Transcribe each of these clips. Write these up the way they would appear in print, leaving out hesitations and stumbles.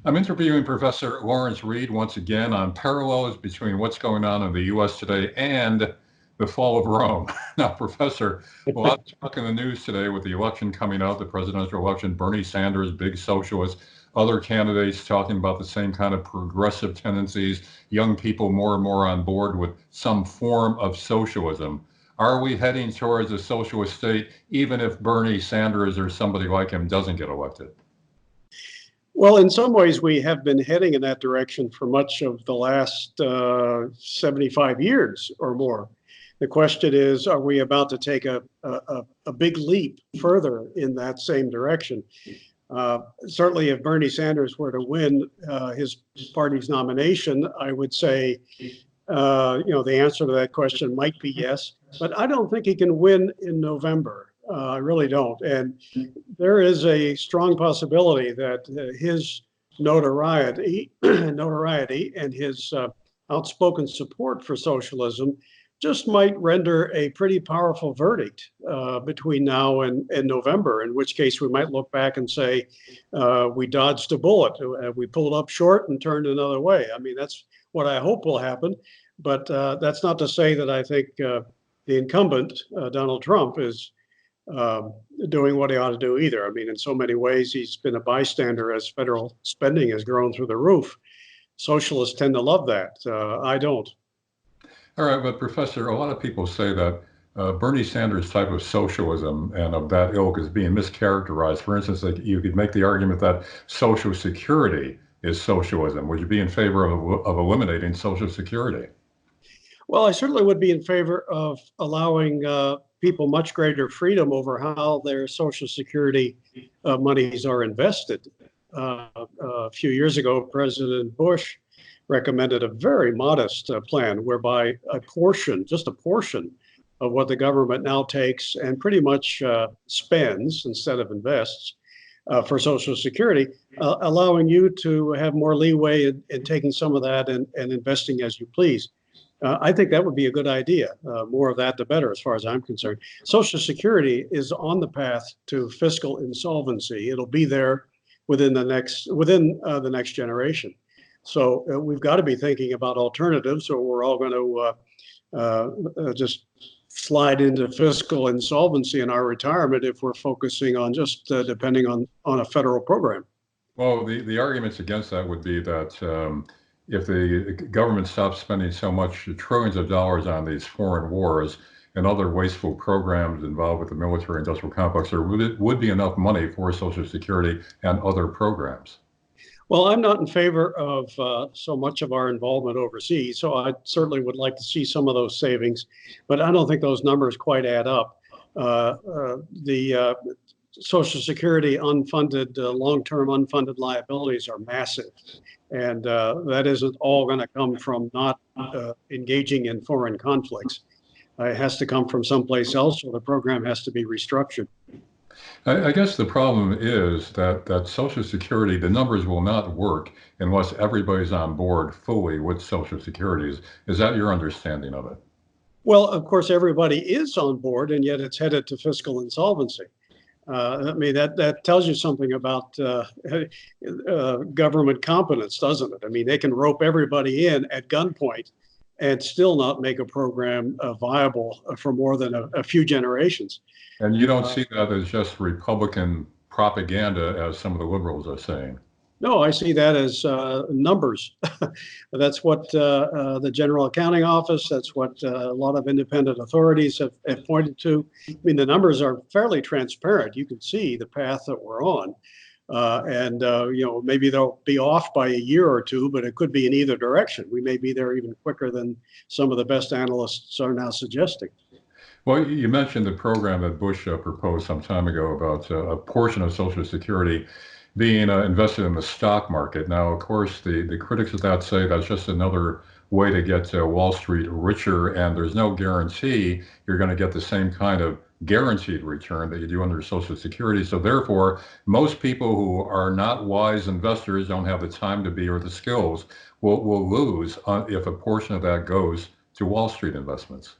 I'm interviewing Professor Lawrence Reed once again on parallels between what's going on in the U.S. today and the fall of Rome. Now, Professor, a lot of talk in the news today with the election coming out, the presidential election, Bernie Sanders, big socialist, other candidates talking about the same kind of progressive tendencies, young people more and more on board with some form of socialism. Are we heading towards a socialist state, even if Bernie Sanders or somebody like him doesn't get elected? Well, in some ways, we have been heading in that direction for much of the last 75 years or more. The question is, are we about to take a big leap further in that same direction? Certainly, if Bernie Sanders were to win his party's nomination, I would say, the answer to that question might be yes. But I don't think he can win in November. I really don't. And there is a strong possibility that his notoriety and his outspoken support for socialism just might render a pretty powerful verdict between now and November, in which case we might look back and say, we dodged a bullet. We pulled up short and turned another way. I mean, that's what I hope will happen. But that's not to say that I think the incumbent, Donald Trump, is doing what he ought to do either. I mean, in so many ways, he's been a bystander as federal spending has grown through the roof. Socialists tend to love that. I don't. All right, but Professor, a lot of people say that Bernie Sanders' type of socialism and of that ilk is being mischaracterized. For instance, like you could make the argument that Social Security is socialism. Would you be in favor of eliminating Social Security? Well, I certainly would be in favor of allowing people much greater freedom over how their Social Security monies are invested. A few years ago, President Bush recommended a very modest plan whereby just a portion of what the government now takes and pretty much spends instead of invests for Social Security, allowing you to have more leeway in taking some of that and investing as you please. I think that would be a good idea. More of that, the better, as far as I'm concerned. Social Security is on the path to fiscal insolvency. It'll be there within the next generation. So we've got to be thinking about alternatives, or we're all going to just slide into fiscal insolvency in our retirement if we're focusing on just depending on a federal program. Well, the arguments against that would be that if the government stops spending so much trillions of dollars on these foreign wars and other wasteful programs involved with the military industrial complex, there would be enough money for Social Security and other programs. Well, I'm not in favor of so much of our involvement overseas, so I certainly would like to see some of those savings, but I don't think those numbers quite add up. The Social Security unfunded, long-term unfunded liabilities are massive. And that isn't all going to come from not engaging in foreign conflicts. It has to come from someplace else, or the program has to be restructured. I guess the problem is that Social Security, the numbers will not work unless everybody's on board fully with Social Security. Is that your understanding of it? Well, of course, everybody is on board, and yet it's headed to fiscal insolvency. I mean, that tells you something about government competence, doesn't it? I mean, they can rope everybody in at gunpoint and still not make a program viable for more than a few generations. And you don't see that as just Republican propaganda, as some of the liberals are saying. No, I see that as numbers. That's what the General Accounting Office, that's what a lot of independent authorities have pointed to. I mean, the numbers are fairly transparent. You can see the path that we're on. Maybe they'll be off by a year or two, but it could be in either direction. We may be there even quicker than some of the best analysts are now suggesting. Well, you mentioned the program that Bush proposed some time ago about a portion of Social Security being invested in the stock market. Now, of course, the critics of that say that's just another way to get Wall Street richer, and there's no guarantee you're going to get the same kind of guaranteed return that you do under Social Security. So therefore, most people who are not wise investors, don't have the time to be or the skills, will lose if a portion of that goes to Wall Street investments.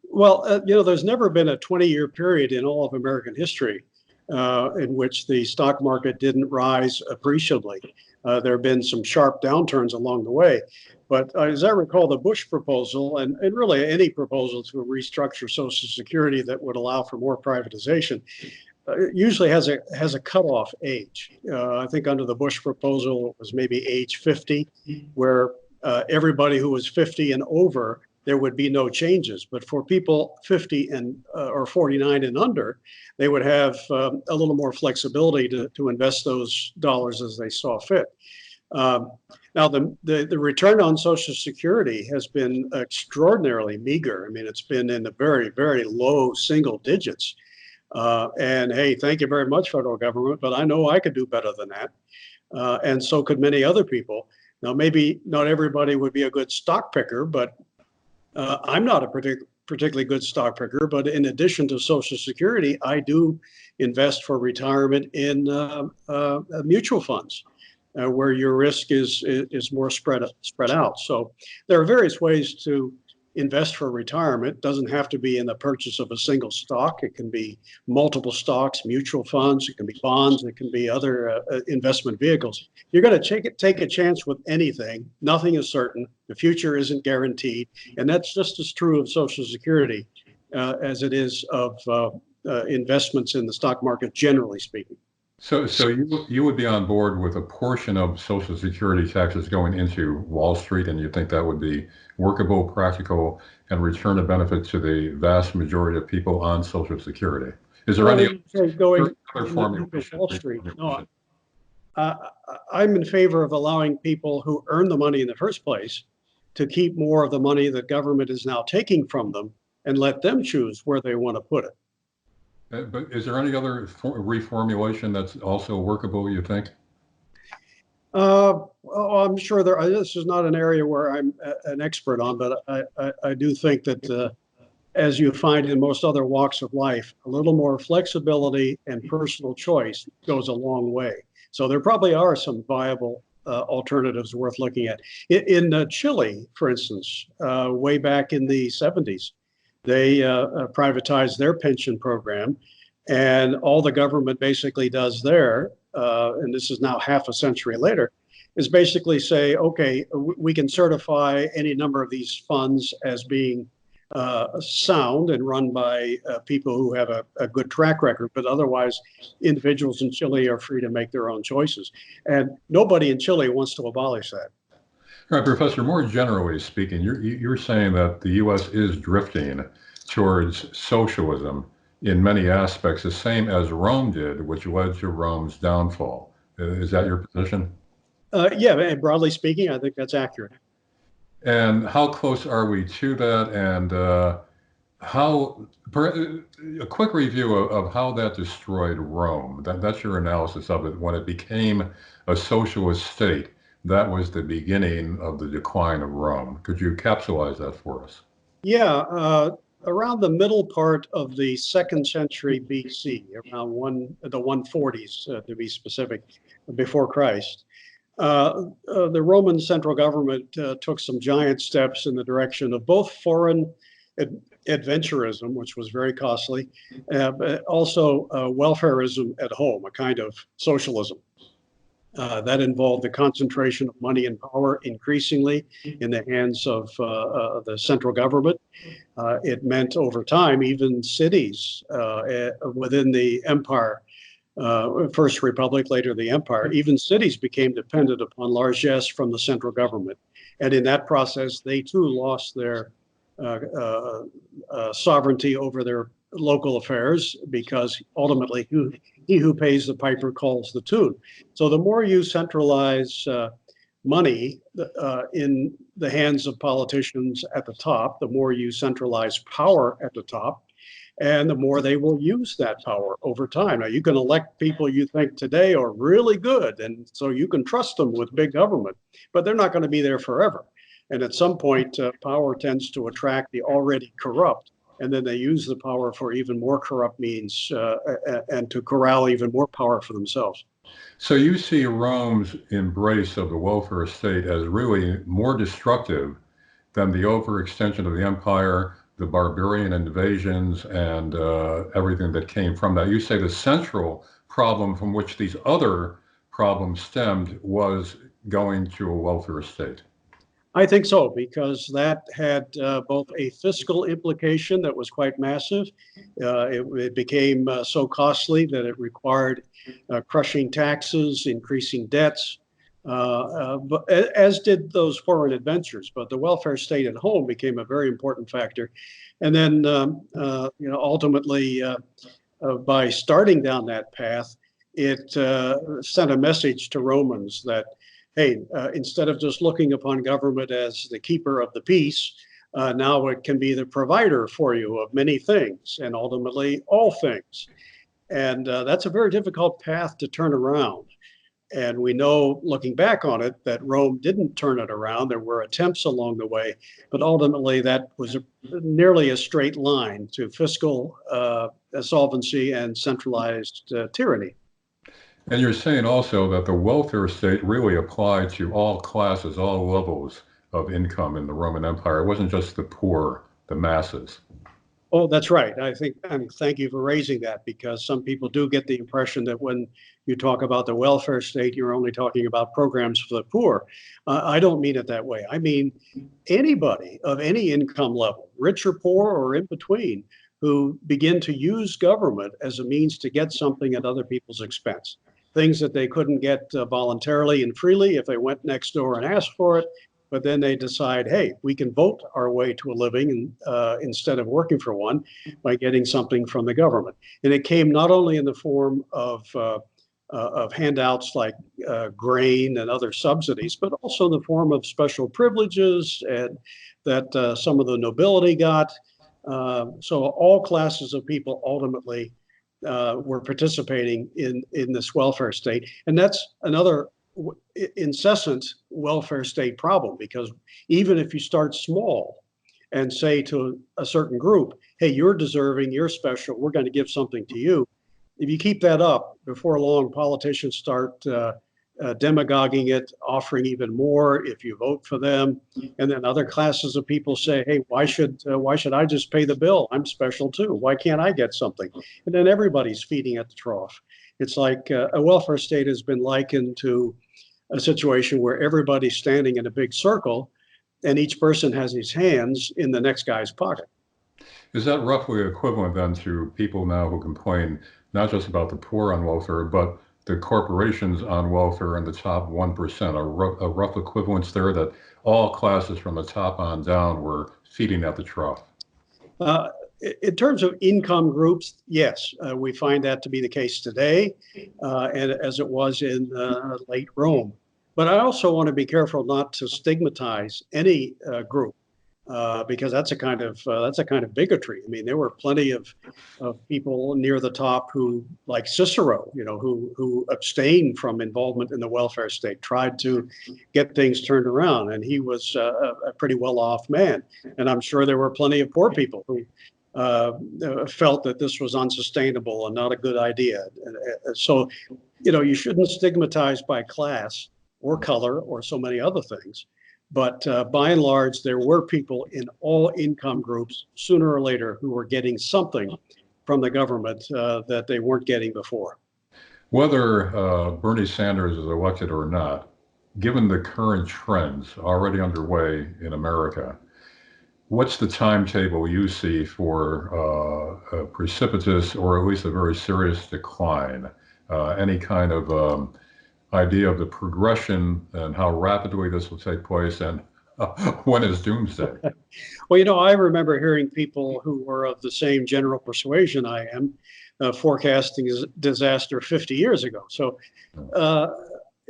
Well, there's never been a 20-year period in all of American history in which the stock market didn't rise appreciably. There have been some sharp downturns along the way. But as I recall, the Bush proposal, and really any proposal to restructure Social Security that would allow for more privatization, usually has a cutoff age. I think under the Bush proposal it was maybe age 50, where everybody who was 50 and over, there would be no changes. But for people 50 and or 49 and under, they would have a little more flexibility to invest those dollars as they saw fit. Now, the return on Social Security has been extraordinarily meager. I mean, it's been in the very, very low single digits. And hey, thank you very much, federal government, but I know I could do better than that. And so could many other people. Now, maybe not everybody would be a good stock picker, but I'm not a particularly good stock picker. But in addition to Social Security, I do invest for retirement in mutual funds, where your risk is more spread out. So there are various ways to invest for retirement. It doesn't have to be in the purchase of a single stock. It can be multiple stocks, mutual funds, it can be bonds, it can be other investment vehicles. You're going to take a chance with anything. Nothing is certain. The future isn't guaranteed. And that's just as true of Social Security as it is of investments in the stock market, generally speaking. So you would be on board with a portion of Social Security taxes going into Wall Street, and you think that would be workable, practical, and return a benefit to the vast majority of people on Social Security? Is there any going other formulation? Wall Street? No, I'm in favor of allowing people who earn the money in the first place to keep more of the money that government is now taking from them and let them choose where they want to put it. But is there any other reformulation that's also workable, you think? I'm sure this is not an area where I'm an expert on, but I do think that as you find in most other walks of life, a little more flexibility and personal choice goes a long way. So there probably are some viable alternatives worth looking at. In Chile, for instance, way back in the 70s, they privatized their pension program, and all the government basically does there, and this is now half a century later, is basically say, okay, we can certify any number of these funds as being sound and run by people who have a good track record, but otherwise individuals in Chile are free to make their own choices. And nobody in Chile wants to abolish that. All right, Professor, more generally speaking, you're saying that the U.S. is drifting towards socialism in many aspects, the same as Rome did, which led to Rome's downfall. Is that your position? Yeah, and broadly speaking, I think that's accurate. And how close are we to that? And a quick review of how that destroyed Rome. That's your analysis of it. When it became a socialist state, that was the beginning of the decline of Rome. Could you capsulize that for us? Yeah, around the middle part of the 2nd century BC, around the 140s to be specific, before Christ, the Roman central government took some giant steps in the direction of both foreign adventurism, which was very costly, but also welfarism at home, a kind of socialism. That involved the concentration of money and power increasingly in the hands of the central government. It meant over time, even cities within the empire, First Republic, later the empire, even cities became dependent upon largesse from the central government. And in that process, they too lost their sovereignty over their local affairs, because ultimately he who pays the piper calls the tune. So the more you centralize money in the hands of politicians at the top, the more you centralize power at the top, and the more they will use that power over time. Now, you can elect people you think today are really good, and so you can trust them with big government, but they're not going to be there forever. And at some point, power tends to attract the already corrupt, and then they use the power for even more corrupt means and to corral even more power for themselves. So you see Rome's embrace of the welfare state as really more destructive than the overextension of the empire the barbarian invasions and everything that came from that. You say the central problem from which these other problems stemmed was going to a welfare state. I think so, because that had both a fiscal implication that was quite massive. It became so costly that it required crushing taxes, increasing debts, but as did those foreign adventures. But the welfare state at home became a very important factor. And then, ultimately, by starting down that path, it sent a message to Romans that, hey, instead of just looking upon government as the keeper of the peace, now it can be the provider for you of many things and ultimately all things. And that's a very difficult path to turn around. And we know, looking back on it, that Rome didn't turn it around. There were attempts along the way, but ultimately that was nearly a straight line to fiscal solvency and centralized tyranny. And you're saying also that the welfare state really applied to all classes, all levels of income in the Roman Empire. It wasn't just the poor, the masses. Oh, that's right. I think, and thank you for raising that, because some people do get the impression that when you talk about the welfare state, you're only talking about programs for the poor. I don't mean it that way. I mean anybody of any income level, rich or poor or in between, who begin to use government as a means to get something at other people's expense. Things that they couldn't get voluntarily and freely if they went next door and asked for it, but then they decide, hey, we can vote our way to a living instead of working for one by getting something from the government. And it came not only in the form of handouts like grain and other subsidies, but also in the form of special privileges and that some of the nobility got. So all classes of people ultimately were participating in this welfare state. And that's another incessant welfare state problem, because even if you start small and say to a certain group, hey, you're deserving, you're special, we're going to give something to you. If you keep that up, before long, politicians start demagoguing it, offering even more if you vote for them. And then other classes of people say, hey, why should I just pay the bill? I'm special too. Why can't I get something? And then everybody's feeding at the trough. It's like a welfare state has been likened to a situation where everybody's standing in a big circle and each person has his hands in the next guy's pocket. Is that roughly equivalent then to people now who complain not just about the poor on welfare, but the corporations on welfare and the top 1%, a rough equivalence there that all classes from the top on down were feeding at the trough? Uh, in terms of income groups, yes, we find that to be the case today, and as it was in late Rome. But I also want to be careful not to stigmatize any group, because that's a kind of bigotry. I mean, there were plenty of people near the top who, like Cicero, who abstained from involvement in the welfare state, tried to get things turned around, and he was a pretty well-off man. And I'm sure there were plenty of poor people who felt that this was unsustainable and not a good idea. So, you shouldn't stigmatize by class or color or so many other things. But by and large, there were people in all income groups sooner or later who were getting something from the government that they weren't getting before. Whether Bernie Sanders is elected or not, given the current trends already underway in America, what's the timetable you see for a precipitous or at least a very serious decline? Any kind of idea of the progression and how rapidly this will take place, and when is doomsday? Well, I remember hearing people who were of the same general persuasion I am forecasting disaster 50 years ago. So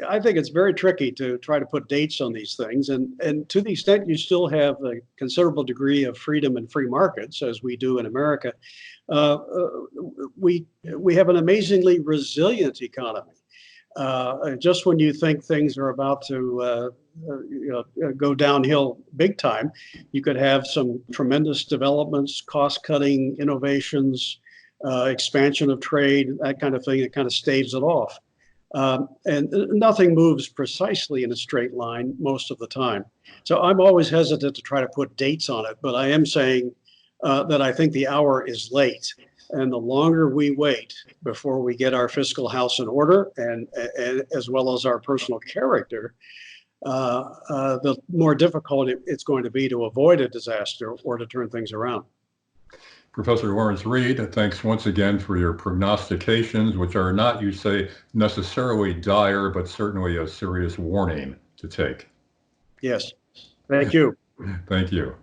I think it's very tricky to try to put dates on these things. And to the extent you still have a considerable degree of freedom and free markets, as we do in America, we have an amazingly resilient economy. Just when you think things are about to go downhill big time, you could have some tremendous developments, cost-cutting innovations, expansion of trade, that kind of thing that kind of staves it off. And nothing moves precisely in a straight line most of the time. So I'm always hesitant to try to put dates on it, but I am saying that I think the hour is late. And the longer we wait before we get our fiscal house in order, and as well as our personal character, the more difficult it's going to be to avoid a disaster or to turn things around. Professor Lawrence Reed, thanks once again for your prognostications, which are not, you say, necessarily dire, but certainly a serious warning to take. Yes. Thank you. Thank you.